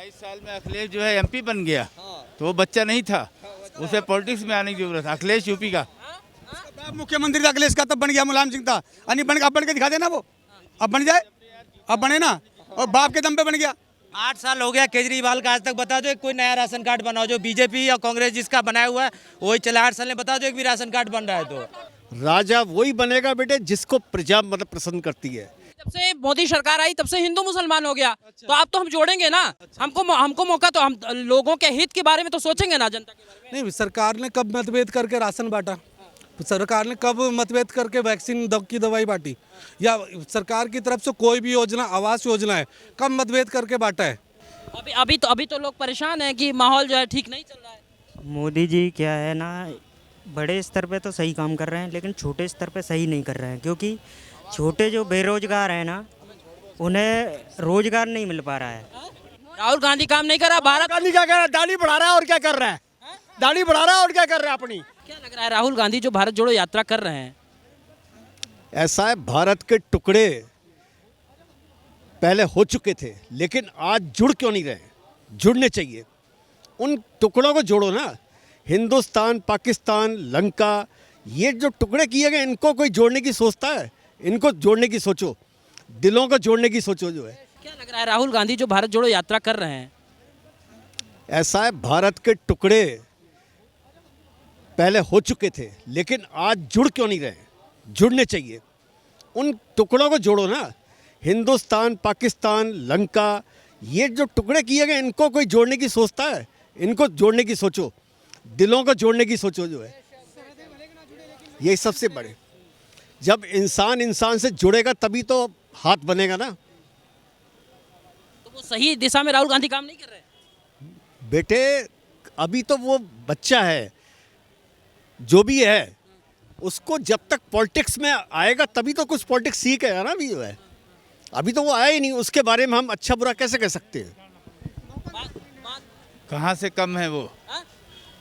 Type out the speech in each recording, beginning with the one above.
27 साल में अखिलेश जो है एमपी बन गया, तो वो बच्चा नहीं था, उसे पॉलिटिक्स में आने की जरूरत है। अखिलेश यूपी का बाप मुख्यमंत्री था अखिलेश का, तब बन गया। मुलायम सिंह था, अनि बन अब बन के दिखा देना वो, अब बन जाए, अब बने ना, और बाप के दम पे बन गया। 8 साल हो गया केजरीवाल का, आज तक बता दो एक कोई नया राशन कार्ड बनाओ। जो बीजेपी या कांग्रेस जिसका बनाया हुआ है वही चला। 8 साल में बता दो एक भी राशन कार्ड बन रहा है तो। राजा वही बनेगा बेटे जिसको प्रजा मतलब पसंद करती है। जब से मोदी सरकार आई तब से हिंदू मुसलमान हो गया। तो अब तो हम जोड़ेंगे ना, हमको मौका, तो हम लोगों के हित के बारे में तो सोचेंगे ना, जनता के बारे में। नहीं, सरकार ने कब मतभेद करके राशन बांटा? सरकार ने कब मतभेद करके वैक्सीन की दवाई बांटी? या सरकार की तरफ से कोई भी योजना, आवास योजना है, कब मतभेद करके बांटा है? अभी तो लोग परेशान हैं कि माहौल जो है ठीक नहीं चल रहा है। मोदी जी क्या है ना, बड़े स्तर पे तो सही काम कर रहे हैं, लेकिन छोटे स्तर पे सही नहीं कर रहे हैं, क्योंकि छोटे जो बेरोजगार हैं ना, उन्हें रोजगार नहीं मिल पा रहा है। राहुल गांधी काम नहीं कर रहा, भारत गांधी क्या कर रहा है? दाढ़ी बढ़ा रहा है और क्या कर रहा है? दाढ़ी बढ़ा रहा है और क्या कर रहा है अपनी? क्या लग रहा है राहुल गांधी जो भारत जोड़ो यात्रा कर रहे हैं? ऐसा है, भारत के टुकड़े पहले हो चुके थे, लेकिन आज जुड़ क्यों नहीं रहे? जुड़ने चाहिए, उन टुकड़ों को जोड़ो ना। हिंदुस्तान, पाकिस्तान, लंका, ये जो टुकड़े किए गए, इनको कोई जोड़ने की सोचता है? इनको जोड़ने की सोचो, दिलों को जोड़ने की सोचो जो है। क्या लग रहा है राहुल गांधी जो भारत जोड़ो यात्रा कर रहे हैं? ऐसा है, भारत के टुकड़े पहले हो चुके थे, लेकिन आज जुड़ क्यों नहीं रहे? जुड़ने चाहिए, उन टुकड़ों को जोड़ो ना। हिंदुस्तान, पाकिस्तान, लंका, ये जो टुकड़े किए गए, इनको कोई जोड़ने की सोचता है? इनको जोड़ने की सोचो, दिलों को जोड़ने की सोचो जो है। ये सबसे बड़े, जब इंसान इंसान से जुड़ेगा तभी तो हाथ बनेगा ना। तो वो सही दिशा में राहुल गांधी काम नहीं कर रहे? बेटे, अभी तो वो बच्चा है, जो भी है, उसको जब तक पॉलिटिक्स में आएगा तभी तो कुछ पॉलिटिक्स सीखेगा ना। भी जो है, अभी तो वो आया ही नहीं, उसके बारे में हम अच्छा बुरा कैसे कह सकते हैं? कहाँ से कम है वो?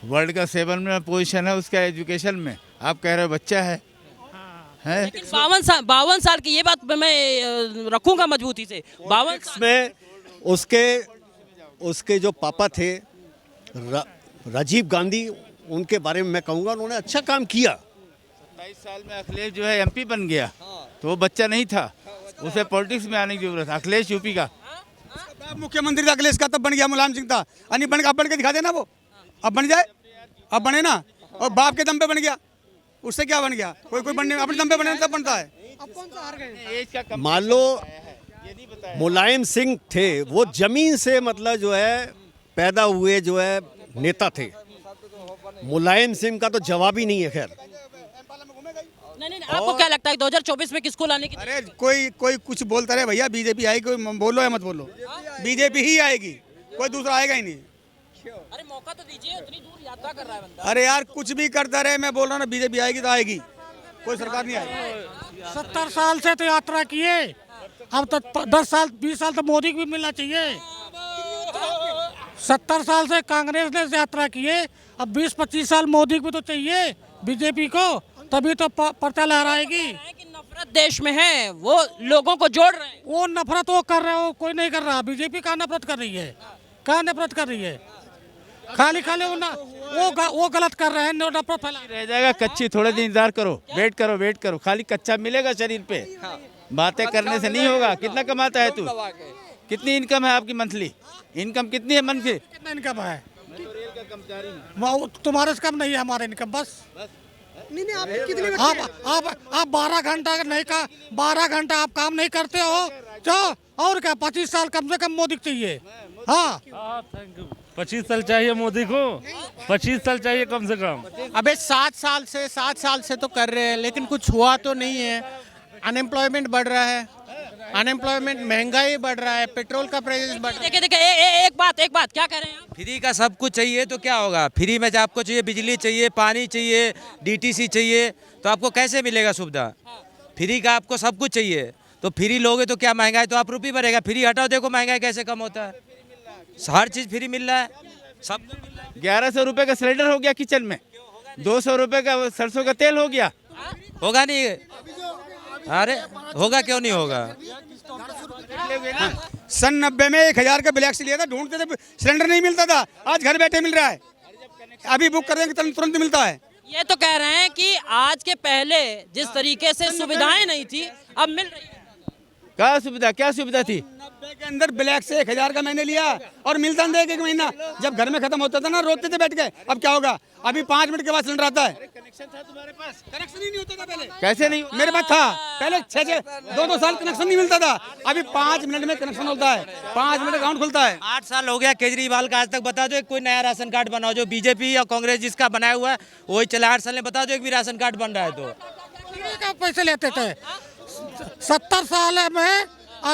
वर्ल्ड का 7 में पोजीशन है उसका एजुकेशन में, आप कह रहे हो बच्चा है? लेकिन 52 साल की, ये बात मैं रखूंगा मजबूती से। 52 साल में उसके जो पापा थे राजीव गांधी, उनके बारे में मैं कहूँगा उन्होंने अच्छा काम किया। 27 साल में अखिलेश जो है एमपी बन गया, तो वो बच्चा नहीं था, उसे पॉलिटिक्स में आने की जरूरत है। अखिलेश यूपी का बाप मुख्यमंत्री था अखिलेश का, तब बन गया। मुलायम सिंह था, अनि बन अब बन के दिखा देना वो, अब बन जाए, अब बने ना, और बाप के दम पे बन गया। उससे क्या बन गया? कोई बनने अपने दम पे बने तब बनता है। मान लो मुलायम सिंह थे, वो जमीन से मतलब जो है पैदा हुए जो है नेता थे। मुलायम सिंह का तो जवाब ही नहीं है। खैर, नहीं, आपको क्या लगता है 2024 में किसको लाने की? अरे कोई कुछ बोलता रहे भैया, बीजेपी आएगी, कोई बोलो या मत बोलो, बीजेपी ही आएगी, कोई दूसरा आएगा ही नहीं। अरे मौका तो दीजिए, उतनी दूर यात्रा कर रहा है बंदा। अरे यार, कुछ भी करता रहे, मैं बोल रहा हूँ ना, बीजेपी आएगी तो आएगी, कोई सरकार नहीं आएगी। 70 साल से तो यात्रा किए, अब तक 10 साल 20 साल तो मोदी को भी मिलना चाहिए। 70 साल से कांग्रेस ने यात्रा किए, अब 20-25 साल मोदी को तो चाहिए, बीजेपी को, तभी तो पर्चा लहराएगी। नफरत देश में है, वो लोगों को जोड़ रहे हैं। वो नफरत वो कर रहे हो, कोई नहीं कर रहा। बीजेपी कहाँ नफरत कर रही है? कहाँ नफरत कर रही है? खाली वो गलत कर रहे हैं, नफरत फैला रह जाएगा कच्ची। थोड़े दिन इंतजार करो, वेट करो, खाली कच्चा मिलेगा शरीर पे, बातें करने से नहीं होगा। कितना कमाता है तू? कितनी इनकम है आपकी? मंथली इनकम कितनी है? मंथली कितना इनकम है? तुम्हारे से कम नहीं है हमारा इनकम। बस आप 12 घंटा नहीं का 12 घंटा आप काम नहीं करते हो, जो और क्या 25 साल कम से कम मोदी चाहिए। हाँ, 25 साल चाहिए मोदी को, 25 साल चाहिए कम से कम। अबे 7 साल से तो कर रहे हैं, लेकिन कुछ हुआ तो नहीं है। अनएम्प्लॉयमेंट बढ़ रहा है, महंगाई बढ़ रहा है, पेट्रोल का प्राइस बढ़ रहा है। देखिए एक बात क्या कह रहे हैं आप? फ्री का सब कुछ चाहिए तो क्या होगा? फ्री में आपको चाहिए, बिजली चाहिए, पानी चाहिए, डीटीसी चाहिए, तो आपको कैसे मिलेगा सुविधा? फ्री का आपको सब कुछ चाहिए, तो फ्री लोगे तो क्या महंगाई तो आप रुपये बढ़ेगा। फ्री हटाओ, देखो महंगाई कैसे कम होता है। हर चीज़ फ्री मिल रहा है, सब मिल रहा है। 1100 रुपये का सिलेंडर हो गया किचन में, 200 रुपये का सरसों का तेल हो गया। होगा नहीं? अरे होगा क्यों नहीं होगा? सन 90 में 1000 का ब्लैक से लिया था, ढूंढते थे, सिलेंडर नहीं मिलता था, आज घर बैठे मिल रहा है। अभी बुक कर देंगे तुरंत मिलता है। ये तो कह रहे हैं कि आज के पहले जिस तरीके से सुविधाएं नहीं थी अब मिल रही है। क्या सुविधा थी? 90 के अंदर ब्लैक से 1000 का मैंने लिया और मिलता था एक महीना। जब घर में खत्म होता था ना, रोते थे बैठ के। अब क्या होगा, अभी 5 मिनट के बाद सिलेंडर आता है। कनेक्शन था तुम्हारे पास? कनेक्शन ही नहीं होता था पहले। कैसे नहीं? मेरे पास था पहले 2 साल कनेक्शन नहीं मिलता था। अभी 5 मिनट में कनेक्शन होता है, 5 मिनट अकाउंट खुलता है। 8 साल हो गया केजरीवाल का, आज तक बता दो एक कोई नया राशन कार्ड बनाओ। जो बीजेपी या कांग्रेस जिसका बनाया हुआ है वही चला। 8 साल में बता दो एक भी राशन कार्ड बन रहा है तो पैसे लेते थे 70 साल में,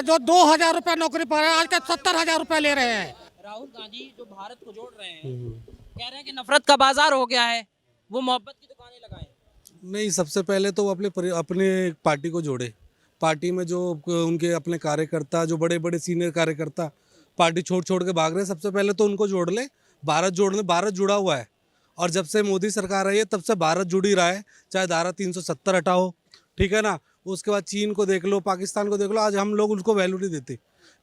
जो 2000 रुपया नौकरी पा रहे हैं आज के 70,000 रुपया ले रहे हैं। राहुल गांधी जो भारत को जोड़ रहे हैं, कह रहे हैं कि नफरत का बाजार हो गया है, वो मोहब्बत की दुकानें लगाएं। नहीं, सबसे पहले तो वो अपने पार्टी को जोड़े। पार्टी में जो उनके अपने कार्यकर्ता, जो बड़े बड़े सीनियर कार्यकर्ता पार्टी छोड़ के भाग रहे हैं, सबसे पहले तो उनको जोड़ ले। भारत जोड़ ले। भारत जुड़ा हुआ है और जब से मोदी सरकार आई है तब से भारत जुड़ ही रहा है। चाहे धारा 370 हटाओ, ठीक है ना, उसके बाद चीन को देख लो, पाकिस्तान को देख लो, आज हम लोग उनको वैल्यू नहीं देते।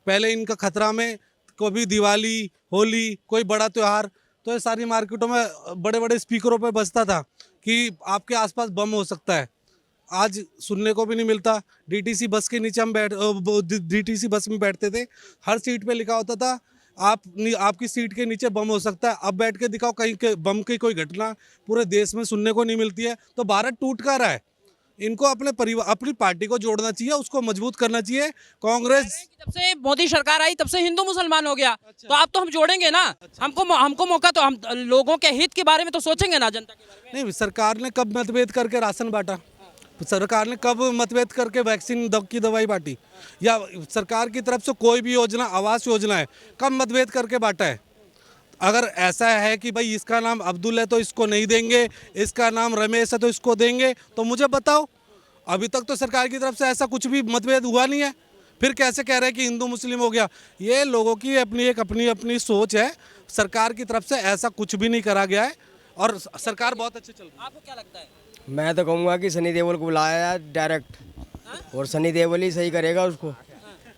पहले इनका खतरा में कभी दिवाली, होली, कोई बड़ा त्यौहार, तो ये सारी मार्केटों में बड़े बड़े स्पीकरों पे बजता था कि आपके आसपास बम हो सकता है। आज सुनने को भी नहीं मिलता। डीटीसी बस के नीचे हम डीटीसी बस में बैठते थे, हर सीट पे लिखा होता था आपकी सीट के नीचे बम हो सकता है। अब बैठ के दिखाओ कहीं के बम की कोई घटना पूरे देश में सुनने को नहीं मिलती है। तो भारत टूट कर रहा है। इनको अपने परिवार, अपनी पार्टी को जोड़ना चाहिए, उसको मजबूत करना चाहिए। कांग्रेस जब से मोदी सरकार आई तब से हिंदू मुसलमान हो गया। तो आप तो हम जोड़ेंगे ना। हमको मौका तो हम लोगों के हित के बारे में तो सोचेंगे ना, जनता के बारे में। नहीं, सरकार ने कब मतभेद करके राशन बांटा? सरकार ने कब मतभेद करके वैक्सीन की दवाई बांटी? या सरकार की तरफ से कोई भी योजना, आवास योजना है, कब मतभेद करके बांटा है? अगर ऐसा है कि भाई इसका नाम अब्दुल है तो इसको नहीं देंगे, इसका नाम रमेश है तो इसको देंगे, तो मुझे बताओ। अभी तक तो सरकार की तरफ से ऐसा कुछ भी मतभेद हुआ नहीं है। फिर कैसे कह रहे हैं कि हिंदू मुस्लिम हो गया? ये लोगों की अपनी सोच है। सरकार की तरफ से ऐसा कुछ भी नहीं करा गया है और सरकार बहुत अच्छे चल रही है। आपको क्या लगता है? मैं तो कहूँगा कि सनी देओल को बुलाया डायरेक्ट, और सनी देओल ही सही करेगा उसको,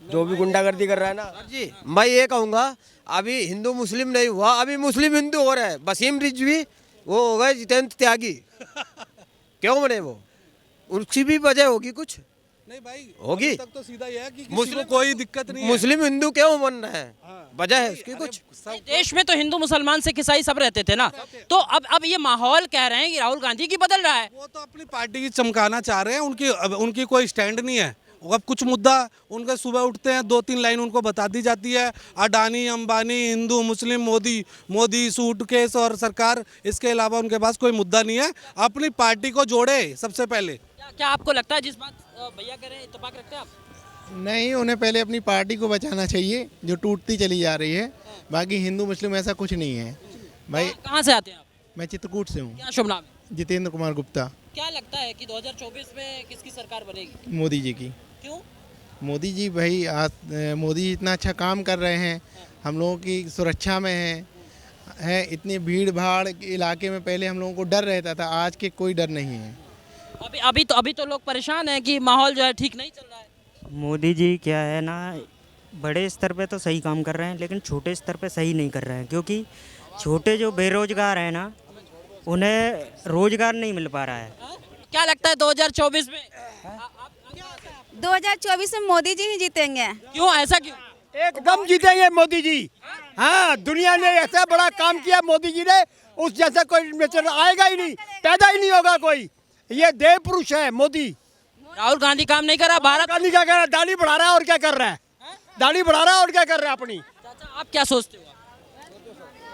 जो भी गुंडागर्दी कर रहा है ना। जी मैं ये कहूँगा, अभी हिंदू मुस्लिम नहीं हुआ, अभी मुस्लिम हिंदू हो रहा है। वसीम रिजवी वो हो गए जितेंद्र त्यागी। क्यों बने वो? उसकी भी वजह होगी कुछ? नहीं भाई, होगी। तक तो सीधा यह है कि किसी को कोई दिक्कत नहीं है। मुस्लिम हिंदू क्यों बन रहा है? वजह है उसकी कुछ? देश में तो हिंदू मुसलमान सिख ईसाई सब रहते थे ना। तो अब ये माहौल कह रहे हैं कि राहुल गांधी की बदल रहा है। वो तो अपनी पार्टी की चमकाना चाह रहे हैं। उनकी कोई स्टैंड नहीं है। अब कुछ मुद्दा उनका सुबह उठते हैं, 2-3 लाइन उनको बता दी जाती है, अडानी, अंबानी, हिंदू मुस्लिम, मोदी सूटकेस और सरकार। इसके अलावा उनके पास कोई मुद्दा नहीं है। अपनी पार्टी को जोड़े सबसे पहले। क्या आपको लगता है जिस बात भैया कह रहे हैं इत्तेफाक रखते हैं आप? नहीं, उन्हें पहले अपनी पार्टी को बचाना चाहिए जो टूटती चली जा रही है। बाकी हिंदू मुस्लिम ऐसा कुछ नहीं है भाई। कहाँ से आते हैं आप? मैं चित्रकूट से हूँ। क्या शुभ नाम है? जितेंद्र कुमार गुप्ता। क्या लगता है कि 2024 में किसकी सरकार बनेगी? मोदी जी की। क्यों? मोदी जी भाई, आज मोदी जी इतना अच्छा काम कर रहे हैं, हम लोगों की सुरक्षा में है। इतनी भीड़ भाड़ के इलाके में पहले हम लोगों को डर रहता था, आज के कोई डर नहीं है। अभी तो लोग परेशान हैं कि माहौल जो है ठीक नहीं चल रहा है। मोदी जी क्या है ना, बड़े स्तर पे तो सही काम कर रहे हैं लेकिन छोटे स्तर पे सही नहीं कर रहे हैं, क्योंकि छोटे जो बेरोजगार हैं ना, उन्हें रोजगार नहीं मिल पा रहा है। क्या लगता है 2024 में? 2024 में मोदी जी ही जीतेंगे। क्यों, ऐसा क्यों? एकदम जीतेंगे मोदी जी। हाँ, दुनिया ने ऐसा बड़ा काम किया मोदी जी ने, उस जैसा कोई नेचर आएगा ही नहीं, पैदा ही नहीं होगा कोई। ये देव पुरुष है मोदी। राहुल गांधी काम नहीं कर रहा, भारत गांधी क्या कर रहा है? दाढ़ी बढ़ा रहा है और क्या कर रहा है? दाढ़ी बढ़ा रहा है और क्या कर रहा है अपनी? चाचा आप क्या सोचते हो?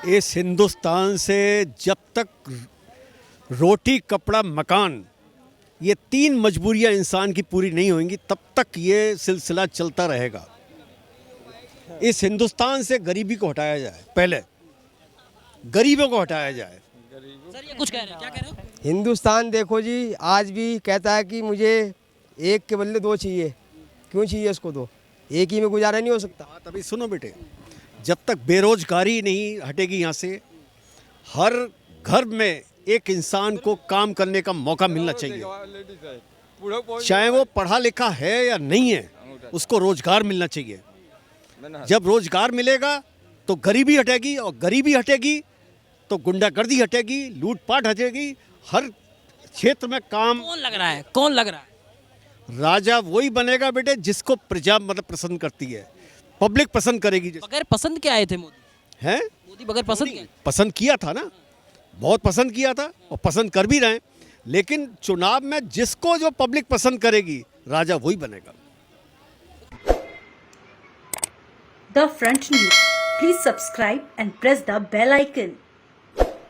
इस हिंदुस्तान से जब तक रोटी, कपड़ा, मकान, ये 3 मजबूरियां इंसान की पूरी नहीं होंगी, तब तक ये सिलसिला चलता रहेगा। इस हिंदुस्तान से गरीबी को हटाया जाए, पहले गरीबों को हटाया जाए। सर ये कुछ कह रहे हैं, क्या कह रहे हो? हिंदुस्तान देखो जी, आज भी कहता है कि मुझे एक के बदले 2 चाहिए। क्यों चाहिए उसको 2? एक ही में गुजारा नहीं हो सकता। अभी सुनो बेटे, जब तक बेरोजगारी नहीं हटेगी यहाँ से, हर घर में एक इंसान को काम करने का मौका मिलना चाहिए। चाहे वो पढ़ा लिखा है या नहीं है, उसको रोजगार मिलना चाहिए। जब रोजगार मिलेगा तो गरीबी हटेगी, और गरीबी हटेगी तो गुंडागर्दी हटेगी, लूटपाट हटेगी, हर क्षेत्र में काम। कौन लग रहा है, कौन लग रहा है? राजा वही बनेगा बेटे जिसको प्रजा मतलब पसंद करती है, पब्लिक पसंद करेगी। बगैर पसंद के आए थे मोदी? हैं? मोदी बगैर पसंद के? पसंद किया था ना, बहुत पसंद किया था और पसंद कर भी रहे हैं, लेकिन चुनाव में जिसको जो पब्लिक पसंद करेगी राजा वही बनेगा। The Front News. Please subscribe and press the bell icon.